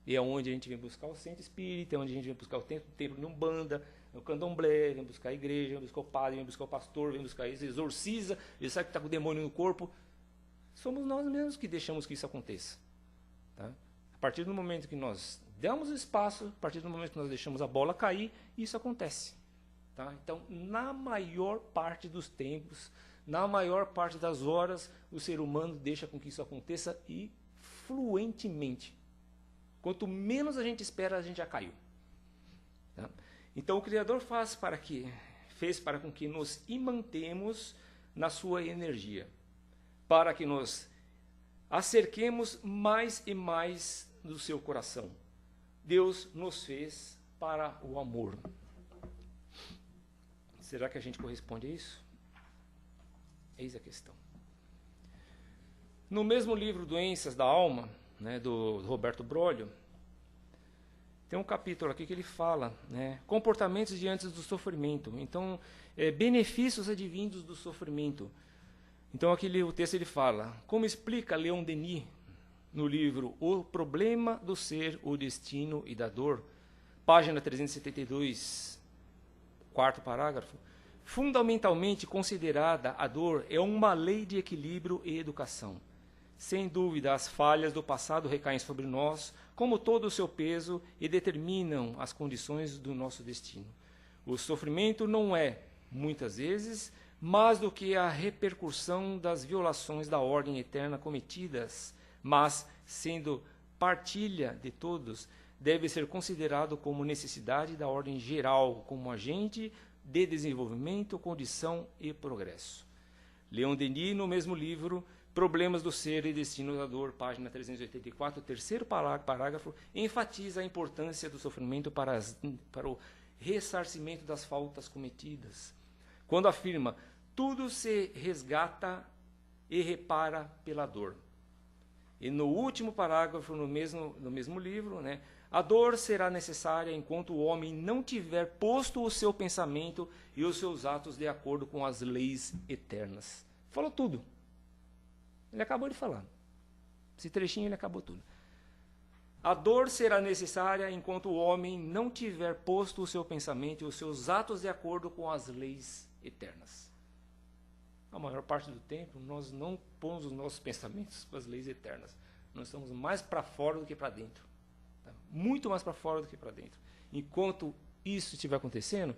E é onde a gente vem buscar o centro espírita, é onde a gente vem buscar o templo de Umbanda, o candomblé, vem buscar a igreja, vem buscar o padre, vem buscar o pastor, vem buscar isso, exorciza, ele sabe que está com o demônio no corpo. Somos nós mesmos que deixamos que isso aconteça. Tá? A partir do momento que nós damos espaço, a partir do momento que nós deixamos a bola cair, isso acontece. Tá? Então, na maior parte dos tempos, na maior parte das horas, o ser humano deixa com que isso aconteça e fluentemente. Quanto menos a gente espera, a gente já caiu. Tá? Então, o Criador fez para com que nos imantemos na sua energia, para que nos acerquemos mais e mais do seu coração. Deus nos fez para o amor. Será que a gente corresponde a isso? Eis a questão. No mesmo livro Doenças da Alma, né, do Roberto Broglio, tem um capítulo aqui que ele fala, né, comportamentos diante do sofrimento. Então, benefícios advindos do sofrimento. Então aqui o texto ele fala, como explica Leon Denis no livro O Problema do Ser, o Destino e da Dor, página 372, quarto parágrafo, fundamentalmente considerada a dor é uma lei de equilíbrio e educação. Sem dúvida, as falhas do passado recaem sobre nós, como todo o seu peso, e determinam as condições do nosso destino. O sofrimento não é, muitas vezes, mais do que a repercussão das violações da ordem eterna cometidas, mas, sendo partilha de todos, deve ser considerado como necessidade da ordem geral, como agente de desenvolvimento, condição e progresso. Leon Denis, no mesmo livro, Problemas do Ser e Destino da Dor, página 384, terceiro parágrafo, enfatiza a importância do sofrimento para o ressarcimento das faltas cometidas, quando afirma, tudo se resgata e repara pela dor. E no último parágrafo, no mesmo livro, né, a dor será necessária enquanto o homem não tiver posto o seu pensamento e os seus atos de acordo com as leis eternas. Falou tudo. Ele acabou de falar. Esse trechinho ele acabou tudo. A dor será necessária enquanto o homem não tiver posto o seu pensamento e os seus atos de acordo com as leis eternas. A maior parte do tempo, nós não pomos os nossos pensamentos com as leis eternas. Nós estamos mais para fora do que para dentro. Tá? Muito mais para fora do que para dentro. Enquanto isso estiver acontecendo,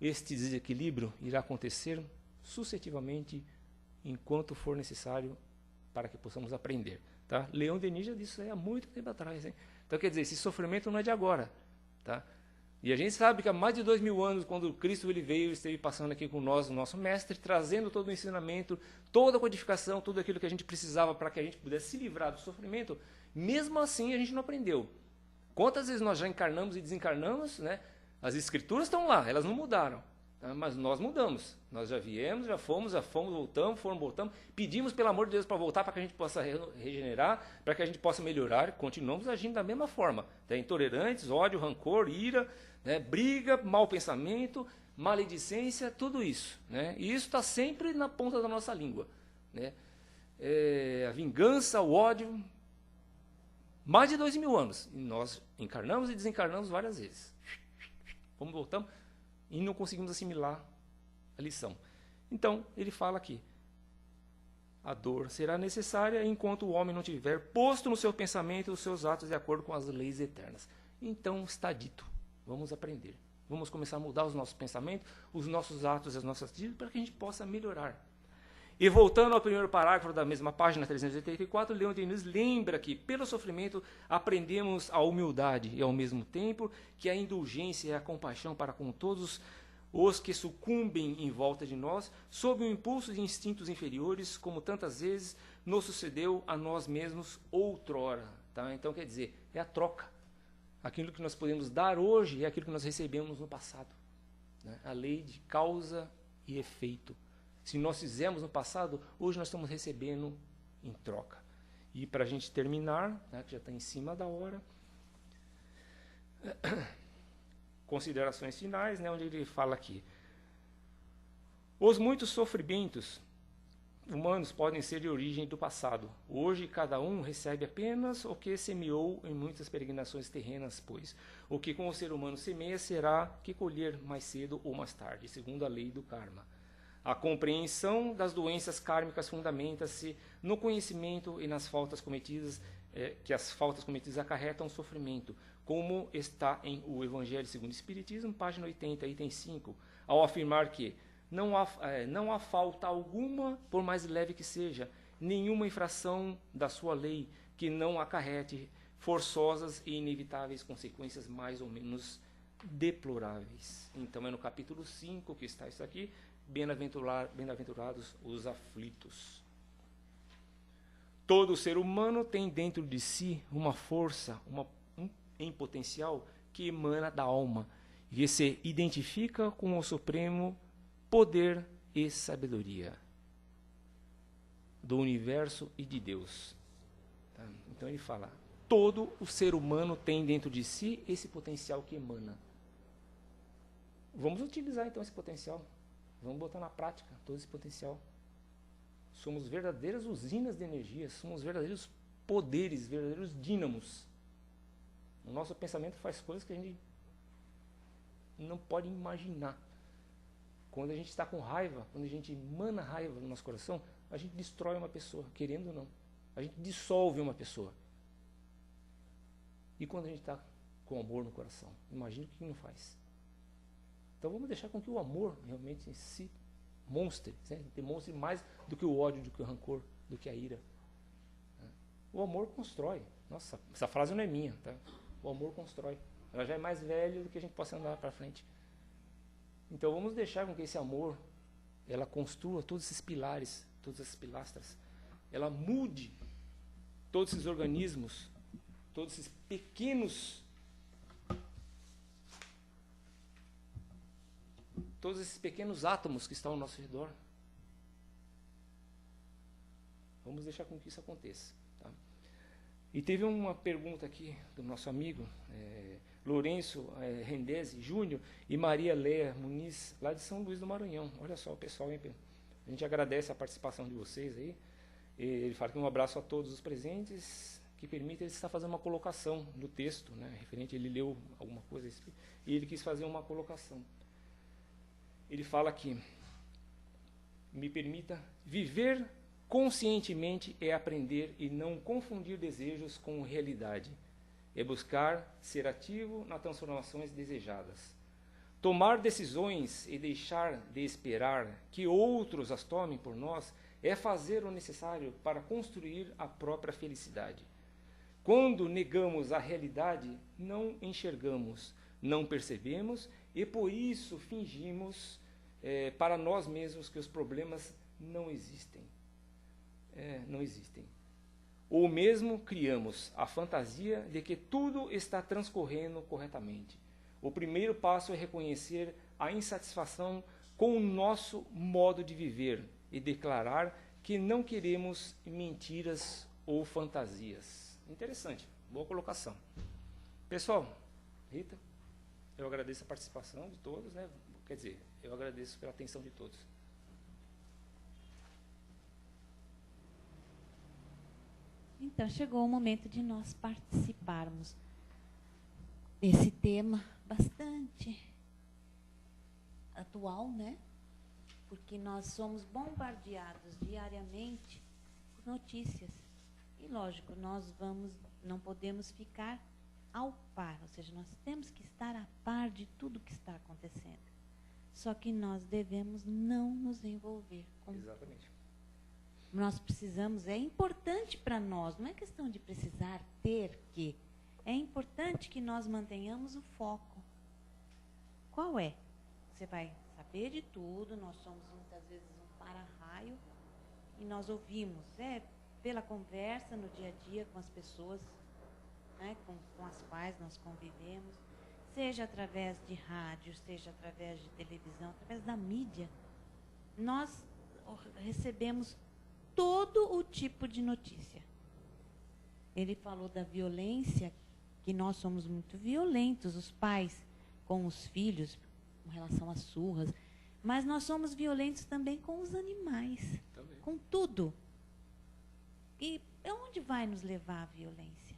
este desequilíbrio irá acontecer sucessivamente enquanto for necessário para que possamos aprender. Tá? Leon Denis já disse isso há muito tempo atrás. Hein? Então, quer dizer, esse sofrimento não é de agora. Tá? E a gente sabe que há mais de 2000 anos, quando Cristo ele veio, esteve passando aqui com nós, o nosso mestre, trazendo todo o ensinamento, toda a codificação, tudo aquilo que a gente precisava para que a gente pudesse se livrar do sofrimento, mesmo assim a gente não aprendeu. Quantas vezes nós já encarnamos e desencarnamos, né? As escrituras estão lá, elas não mudaram. Tá? Mas nós mudamos. Nós já viemos, já fomos, voltamos, pedimos pelo amor de Deus para voltar para que a gente possa regenerar, para que a gente possa melhorar, continuamos agindo da mesma forma. Tá? Intolerantes, ódio, rancor, ira, né? Briga, mau pensamento, maledicência, tudo isso. Né? E isso está sempre na ponta da nossa língua. Né? A vingança, o ódio, mais de 2000 anos. E nós encarnamos e desencarnamos várias vezes. Vamos, voltamos. E não conseguimos assimilar a lição. Então, ele fala aqui, a dor será necessária enquanto o homem não tiver posto no seu pensamento os seus atos de acordo com as leis eternas. Então, está dito, vamos aprender. Vamos começar a mudar os nossos pensamentos, os nossos atos e as nossas atitudes, para que a gente possa melhorar. E voltando ao primeiro parágrafo da mesma página 384, Leon Denis lembra que, pelo sofrimento, aprendemos a humildade e, ao mesmo tempo, que a indulgência e a compaixão para com todos os que sucumbem em volta de nós, sob o impulso de instintos inferiores, como tantas vezes nos sucedeu a nós mesmos outrora. Tá? Então, quer dizer, é a troca. Aquilo que nós podemos dar hoje é aquilo que nós recebemos no passado. Né? A lei de causa e efeito. Se nós fizemos no passado, hoje nós estamos recebendo em troca. E para a gente terminar, né, que já está em cima da hora, considerações finais, né, onde ele fala aqui. Os muitos sofrimentos humanos podem ser de origem do passado. Hoje cada um recebe apenas o que semeou em muitas peregrinações terrenas, pois o que com o ser humano semeia será que colher mais cedo ou mais tarde, segundo a lei do karma. A compreensão das doenças kármicas fundamenta-se no conhecimento e nas faltas cometidas, que as faltas cometidas acarretam sofrimento, como está em o Evangelho segundo o Espiritismo, página 80, item 5, ao afirmar que não há falta alguma, por mais leve que seja, nenhuma infração da sua lei que não acarrete forçosas e inevitáveis consequências mais ou menos deploráveis. Então é no capítulo 5 que está isso aqui, bem-aventurados os aflitos. Todo ser humano tem dentro de si uma força, em potencial, que emana da alma, e que se identifica com o supremo poder e sabedoria do universo e de Deus. Tá? Então ele fala, todo o ser humano tem dentro de si esse potencial que emana. Vamos utilizar então esse potencial. Vamos botar na prática todo esse potencial. Somos verdadeiras usinas de energia, somos verdadeiros poderes, verdadeiros dínamos. O nosso pensamento faz coisas que a gente não pode imaginar. Quando a gente está com raiva, quando a gente emana raiva no nosso coração, a gente destrói uma pessoa, querendo ou não. A gente dissolve uma pessoa. E quando a gente está com amor no coração, imagina o que não faz. Então vamos deixar com que o amor realmente se demonstre mais do que o ódio, do que o rancor, do que a ira. O amor constrói. Nossa, essa frase não é minha, tá? O amor constrói. Ela já é mais velha do que a gente possa andar para frente. Então vamos deixar com que esse amor, ela construa todos esses pilares, todas essas pilastras. Ela mude todos esses organismos, todos esses pequenos, todos esses pequenos átomos que estão ao nosso redor. Vamos deixar com que isso aconteça. Tá? E teve uma pergunta aqui do nosso amigo Lourenço Rendese Júnior e Maria Leia Muniz, lá de São Luís do Maranhão. Olha só, pessoal, hein? A gente agradece a participação de vocês aí. Ele fala que um abraço a todos os presentes, que permite ele estar fazendo uma colocação no texto, né, referente, ele leu alguma coisa e ele quis fazer uma colocação. Ele fala aqui: me permita, viver conscientemente é aprender e não confundir desejos com realidade. É buscar ser ativo nas transformações desejadas. Tomar decisões e deixar de esperar que outros as tomem por nós é fazer o necessário para construir a própria felicidade. Quando negamos a realidade, não enxergamos, não percebemos e por isso fingimos para nós mesmos que os problemas não existem. Não existem. Ou mesmo criamos a fantasia de que tudo está transcorrendo corretamente. O primeiro passo é reconhecer a insatisfação com o nosso modo de viver e declarar que não queremos mentiras ou fantasias. Interessante, boa colocação. Pessoal, Rita, eu agradeço a participação de todos, né? Quer dizer, eu agradeço pela atenção de todos. Então, chegou o momento de nós participarmos desse tema bastante atual, né? Porque nós somos bombardeados diariamente por notícias. E, lógico, nós não podemos ficar ao par, ou seja, nós temos que estar a par de tudo que está acontecendo. Só que nós devemos não nos envolver com... Exatamente. Nós precisamos, é importante para nós, não é questão de precisar ter que, é importante que nós mantenhamos o foco. Qual é? Você vai saber de tudo, nós somos muitas vezes um para-raio e nós ouvimos, pela conversa no dia a dia com as pessoas, né, com as quais nós convivemos, seja através de rádio, seja através de televisão, através da mídia, nós recebemos todo o tipo de notícia. Ele falou da violência, que nós somos muito violentos, os pais com os filhos, com relação às surras, mas nós somos violentos também com os animais, também. Com tudo. E onde vai nos levar a violência?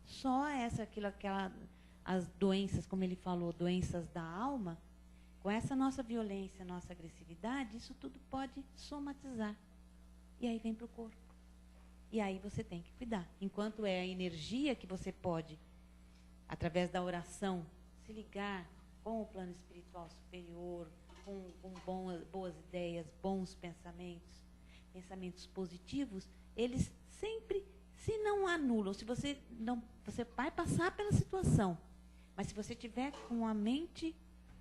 Só as doenças, como ele falou, doenças da alma, com essa nossa violência, nossa agressividade, isso tudo pode somatizar. E aí vem para o corpo. E aí você tem que cuidar. Enquanto é a energia que você pode, através da oração, se ligar com o plano espiritual superior, com boas ideias, bons pensamentos, pensamentos positivos, eles sempre, se não anulam, se você vai passar pela situação, mas se você tiver com a mente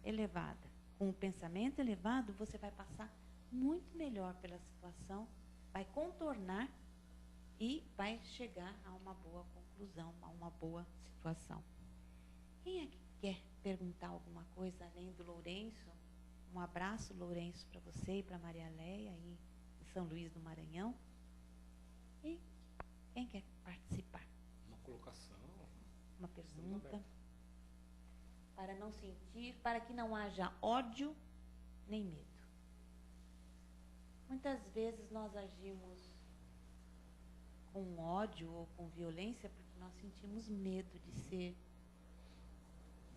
elevada, com o pensamento elevado, você vai passar muito melhor pela situação, vai contornar e vai chegar a uma boa conclusão, a uma boa situação. Quem é que quer perguntar alguma coisa além do Lourenço? Um abraço, Lourenço, para você e para Maria Leia, aí em São Luís do Maranhão. E quem quer participar? Uma colocação. Uma pergunta. Para não sentir, para que não haja ódio nem medo. Muitas vezes nós agimos com ódio ou com violência porque nós sentimos medo de ser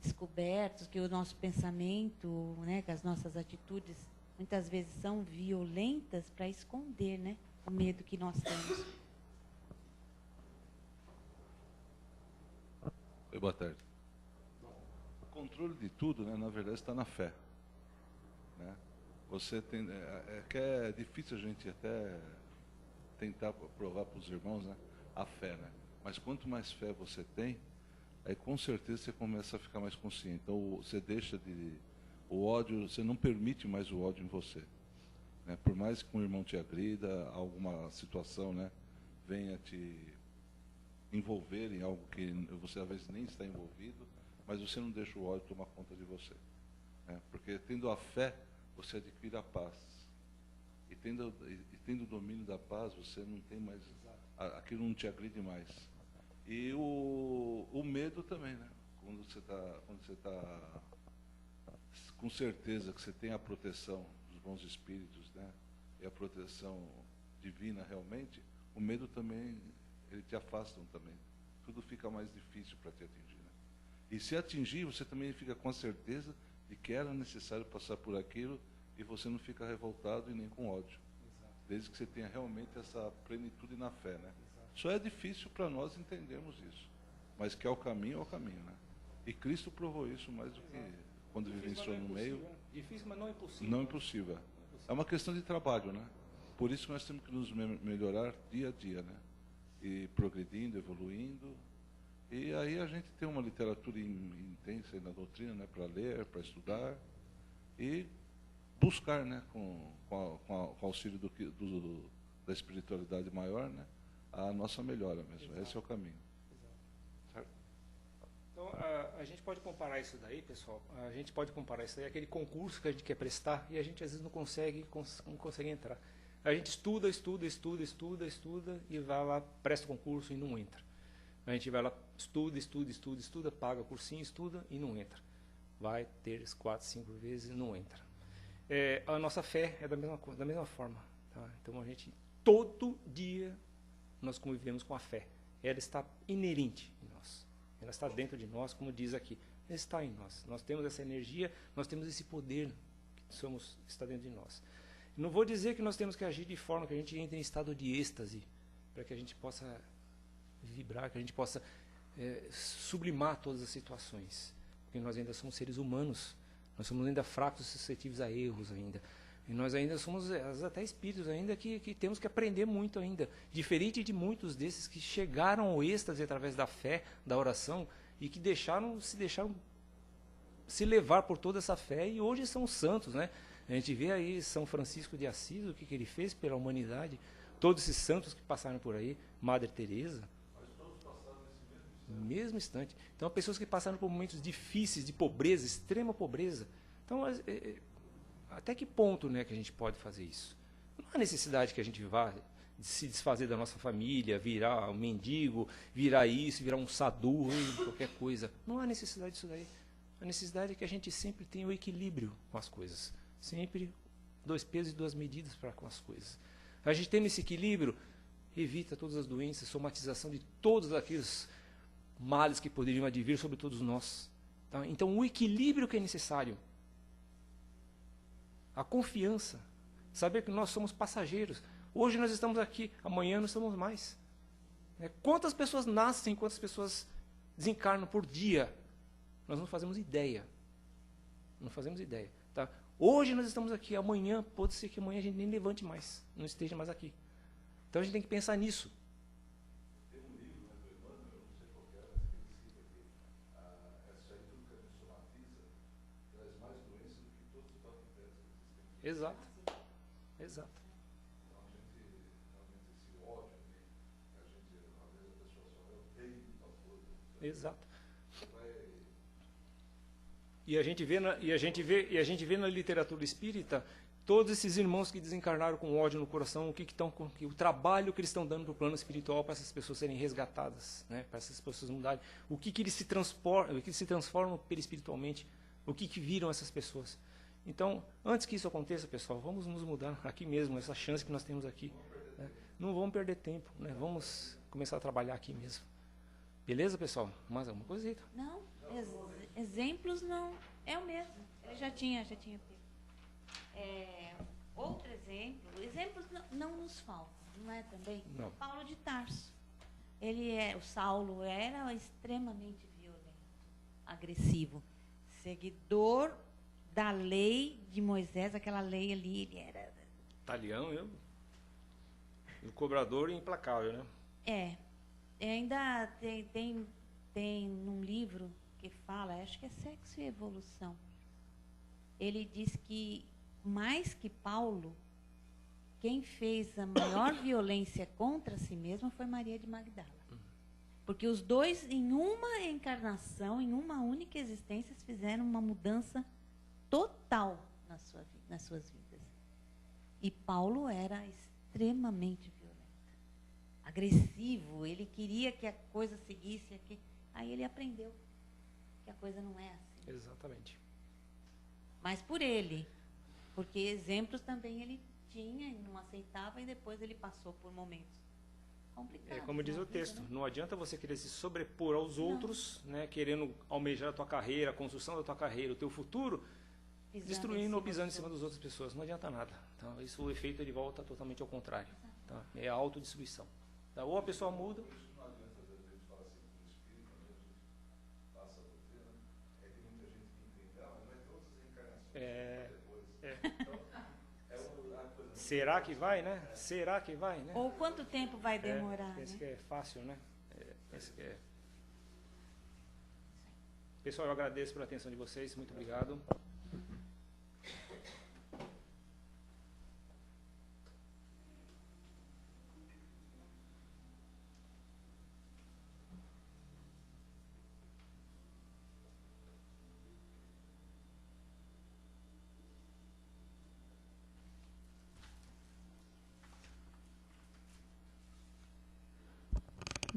descobertos, que o nosso pensamento, né, que as nossas atitudes muitas vezes são violentas para esconder, né, o medo que nós temos. Oi, boa tarde. O controle de tudo, né, na verdade, está na fé. Né? Você tem, que é difícil a gente até tentar provar para os irmãos, né, a fé, né? Mas quanto mais fé você tem, aí com certeza você começa a ficar mais consciente. Então você deixa de... O ódio, você não permite mais o ódio em você. Né? Por mais que um irmão te agrida, alguma situação, né, venha te envolver em algo que você às vezes nem está envolvido, mas você não deixa o ódio tomar conta de você. Né? Porque tendo a fé, você adquire a paz. E tendo o domínio da paz, você não tem mais... Aquilo não te agride mais. E o medo também, né? Quando você está com certeza que você tem a proteção dos bons espíritos, né? E a proteção divina realmente, o medo também, ele te afastam também. Tudo fica mais difícil para te atingir. Né? E se atingir, você também fica com a certeza de que era necessário passar por aquilo e você não fica revoltado e nem com ódio. Exato. Desde que você tenha realmente essa plenitude na fé, né? Exato. Só é difícil para nós entendermos isso, mas que é o caminho, né? E Cristo provou isso mais do que quando vivenciou no meio. Difícil, mas não impossível. Não impossível. É uma questão de trabalho, né? Por isso que nós temos que nos melhorar dia a dia, né? E progredindo, evoluindo. E aí a gente tem uma literatura intensa na doutrina, né? Para ler, para estudar e buscar, né? Com o auxílio da espiritualidade maior, né? A nossa melhora mesmo. Exato. Esse é o caminho. Certo? Então, a gente pode comparar isso daí, pessoal. A gente pode comparar isso daí, aquele concurso que a gente quer prestar e a gente às vezes não consegue entrar. A gente estuda e vai lá, presta o concurso e não entra. A gente vai lá, estuda, paga o cursinho, estuda e não entra. Vai 3, 4, 5 vezes e não entra. A nossa fé é da mesma forma. Tá? Então, a gente, todo dia, nós convivemos com a fé. Ela está inerente em nós. Ela está dentro de nós, como diz aqui. Ela está em nós. Nós temos essa energia, nós temos esse poder que está dentro de nós. Não vou dizer que nós temos que agir de forma que a gente entre em estado de êxtase, para que a gente possa vibrar, que a gente possa sublimar todas as situações. Porque nós ainda somos seres humanos, nós somos ainda fracos e suscetíveis a erros ainda. E nós ainda somos até espíritos ainda que temos que aprender muito ainda. Diferente de muitos desses que chegaram ao êxtase através da fé, da oração, e que se deixaram se levar por toda essa fé, e hoje são santos, né? A gente vê aí São Francisco de Assis, o que ele fez pela humanidade, todos esses santos que passaram por aí, Madre Teresa. Mas todos passaram nesse mesmo instante. Então, pessoas que passaram por momentos difíceis, de pobreza, extrema pobreza. Então, até que ponto, né, que a gente pode fazer isso? Não há necessidade que a gente vá se desfazer da nossa família, virar um mendigo, virar isso, virar um sadhu, qualquer coisa. Não há necessidade disso daí. A necessidade é que a gente sempre tenha o equilíbrio com as coisas. Sempre 2 pesos e 2 medidas para com as coisas. A gente tendo esse equilíbrio, evita todas as doenças, somatização de todos aqueles males que poderiam advir sobre todos nós. Tá? Então, o equilíbrio que é necessário, a confiança, saber que nós somos passageiros. Hoje nós estamos aqui, amanhã não estamos mais. Quantas pessoas nascem, quantas pessoas desencarnam por dia? Nós não fazemos ideia. Não fazemos ideia. Tá? Hoje nós estamos aqui, amanhã, pode ser que amanhã a gente nem levante mais, não esteja mais aqui. Então a gente tem que pensar nisso. Tem um livro, né, do Emmanuel, eu não sei qual que é, mas ele escreve aqui, essa aí tudo que a gente somatiza traz mais doenças do que todos os bactérias que existem. Exato. Exato. Então a gente, realmente, esse ódio, né, que a gente, às vezes a pessoa só eu tenho tal coisa. Exato. E a gente vê na literatura espírita todos esses irmãos que desencarnaram com ódio no coração, o trabalho que eles estão dando para o plano espiritual para essas pessoas serem resgatadas, né, para essas pessoas mudarem, o que eles se transformam perispiritualmente, o que viram essas pessoas. Então, antes que isso aconteça, pessoal, vamos nos mudar aqui mesmo, essa chance que nós temos aqui. Né? Não vamos perder tempo, né? Vamos começar a trabalhar aqui mesmo. Beleza, pessoal? Mais alguma coisa? Não, exemplos não, é o mesmo. Ele já tinha pego. Outro exemplo, exemplos não nos faltam, não é também? Não. Paulo de Tarso. O Saulo era extremamente violento, agressivo, seguidor da lei de Moisés, aquela lei ali, ele era... Italiano, o cobrador implacável, né? Ainda tem num livro que fala, acho que é Sexo e Evolução, ele diz que, mais que Paulo, quem fez a maior violência contra si mesma foi Maria de Magdala. Porque os dois, em uma encarnação, em uma única existência, fizeram uma mudança total nas suas vidas. E Paulo era extremamente violento, agressivo, ele queria que a coisa seguisse aqui. Aí ele aprendeu que a coisa não é assim. Exatamente. Mas por ele, porque exemplos também ele tinha e não aceitava, e depois ele passou por momentos complicados. Como diz o texto, né? Não adianta você querer se sobrepor aos outros, né, querendo almejar a tua carreira, a construção da tua carreira, o teu futuro, destruindo ou pisando em cima das outras pessoas. Não adianta nada. Tá? Isso, o efeito ele volta totalmente ao contrário. Tá? É a autodestruição. Tá? Ou a pessoa muda... Será que vai, né? Será que vai, né? Ou quanto tempo vai demorar, Pensa né? que é fácil, né? Pensa que é... Pessoal, eu agradeço pela atenção de vocês. Muito obrigado.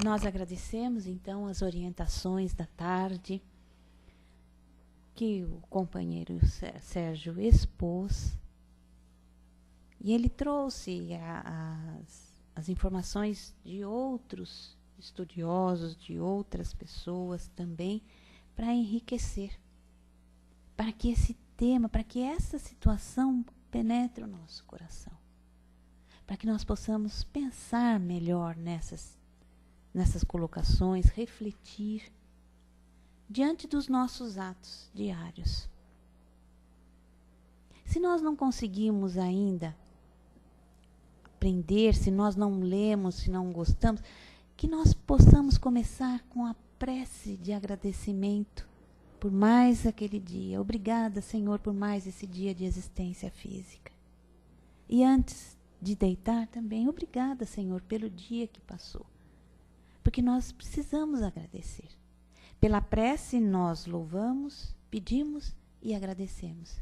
Nós agradecemos, então, as orientações da tarde que o companheiro Sérgio expôs. E ele trouxe as informações de outros estudiosos, de outras pessoas também, para enriquecer, para que esse tema, para que essa situação penetre o nosso coração, para que nós possamos pensar melhor nessas colocações, refletir diante dos nossos atos diários. Se nós não conseguimos ainda aprender, se nós não lemos, se não gostamos, que nós possamos começar com a prece de agradecimento por mais aquele dia. Obrigada, Senhor, por mais esse dia de existência física. E antes de deitar também, obrigada, Senhor, pelo dia que passou. Porque nós precisamos agradecer. Pela prece nós louvamos, pedimos e agradecemos.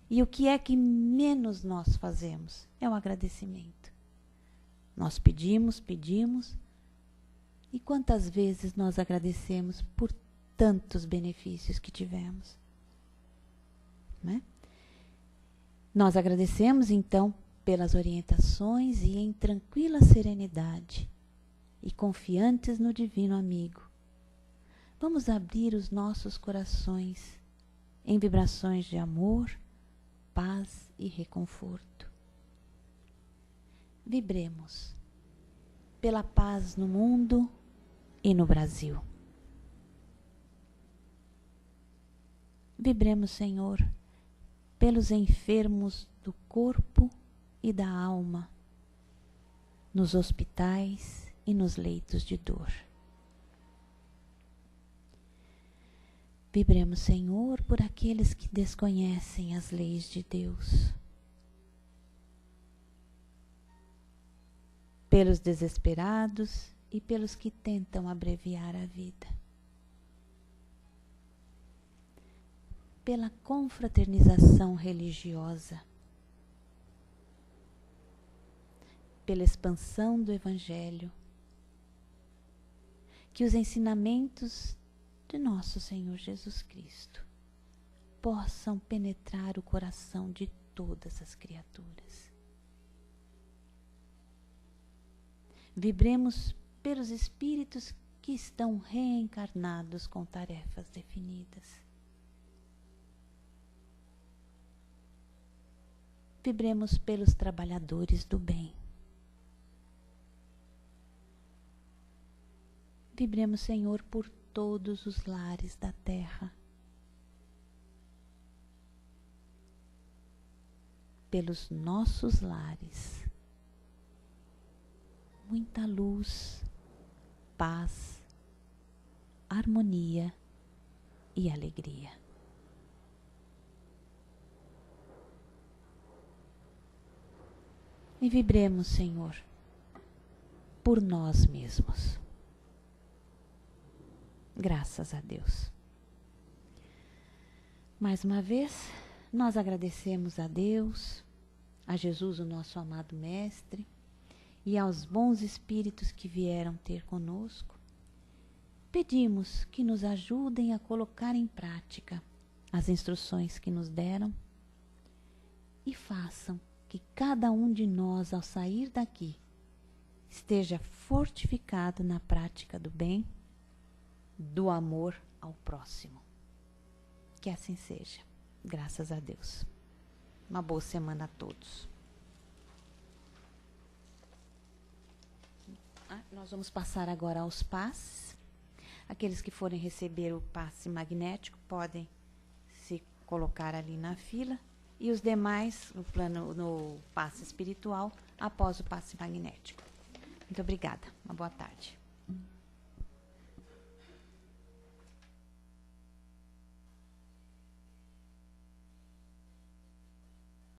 E o que é que menos nós fazemos? É o agradecimento. Nós pedimos, e quantas vezes nós agradecemos por tantos benefícios que tivemos? Né? Nós agradecemos, então, pelas orientações e em tranquila serenidade, e confiantes no Divino Amigo, vamos abrir os nossos corações em vibrações de amor, paz e reconforto. Vibremos pela paz no mundo e no Brasil. Vibremos, Senhor, pelos enfermos do corpo e da alma, nos hospitais e nos leitos de dor. Vibremos, Senhor, por aqueles que desconhecem as leis de Deus, pelos desesperados e pelos que tentam abreviar a vida, pela confraternização religiosa, pela expansão do Evangelho, que os ensinamentos de nosso Senhor Jesus Cristo possam penetrar o coração de todas as criaturas. Vibremos pelos espíritos que estão reencarnados com tarefas definidas. Vibremos pelos trabalhadores do bem. Vibremos, Senhor, por todos os lares da terra. Pelos nossos lares. Muita luz, paz, harmonia e alegria. E vibremos, Senhor, por nós mesmos. Graças a Deus. Mais uma vez, nós agradecemos a Deus, a Jesus, o nosso amado Mestre, e aos bons espíritos que vieram ter conosco. Pedimos que nos ajudem a colocar em prática as instruções que nos deram e façam que cada um de nós, ao sair daqui, esteja fortificado na prática do bem, do amor ao próximo. Que assim seja. Graças a Deus. Uma boa semana a todos. Nós vamos passar agora aos passes. Aqueles que forem receber o passe magnético podem se colocar ali na fila. E os demais no passe espiritual após o passe magnético. Muito obrigada. Uma boa tarde.